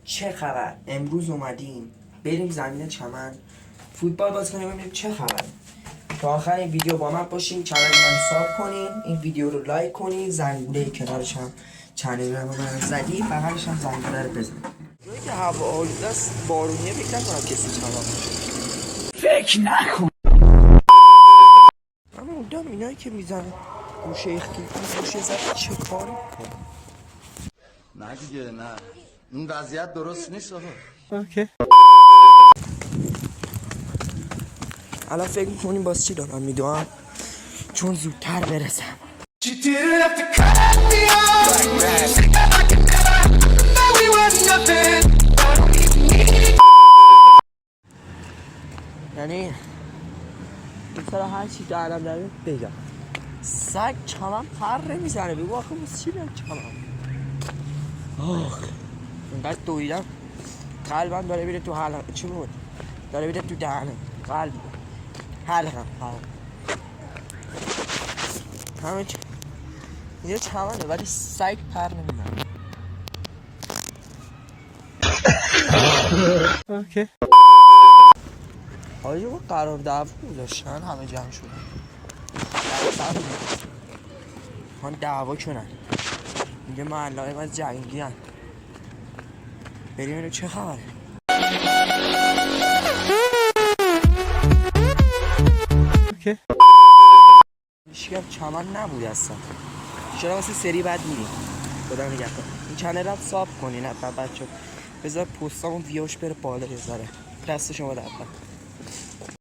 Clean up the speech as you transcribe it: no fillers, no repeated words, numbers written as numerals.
چه خبر؟ امروز اومدیم بریم زمین چمن فوتبال بازی کنیم ببینیم چه خبر. تا آخر این ویدیو با من باشین، کانال من ساب کنین، این ویدیو رو لایک کنین، زنگوله کنارش هم چنل رو من زدی، بغلش هم زنگوله رو بزن. جایی که هوا آلوده است بارونیه، فکر نکنم کسی چمن باشه. فکر نکن. اما اونجا اینایی که میزنن گوشه گوشه زد چه کاری میکنه؟ نه دیگه نه، این وضعیت درست نیست. اوکی. الان فکر میکنیم باز چی دارم میدونم، چون زودتر برسم. یعنی بسرا هر چی دارم دارم بگم سگ چمن پر نمیزنه. بگو آخه باز چی بیان چمن. اینقدر دویدم قلبم داره بیره تو حلقم. چی بود؟ داره بیره تو دهنم. قلب حلقم همه چی یه چمنه ولی سگ پر نمیزنه. اوکی. آیا با قرار دعوا گذاشتن همه جمع شدن من دعوا کنن میگه محلهای من جنگی هن. بریم اینو چه خبره. اوکی. هیچکم چمن نبود اصلا. چرا واسه سری بعد میریم. خدا نگهدار. این چنل رو ساب کنین حتما بچه. بذار پستامون ویوش بره بالا یه ذره. دست شما در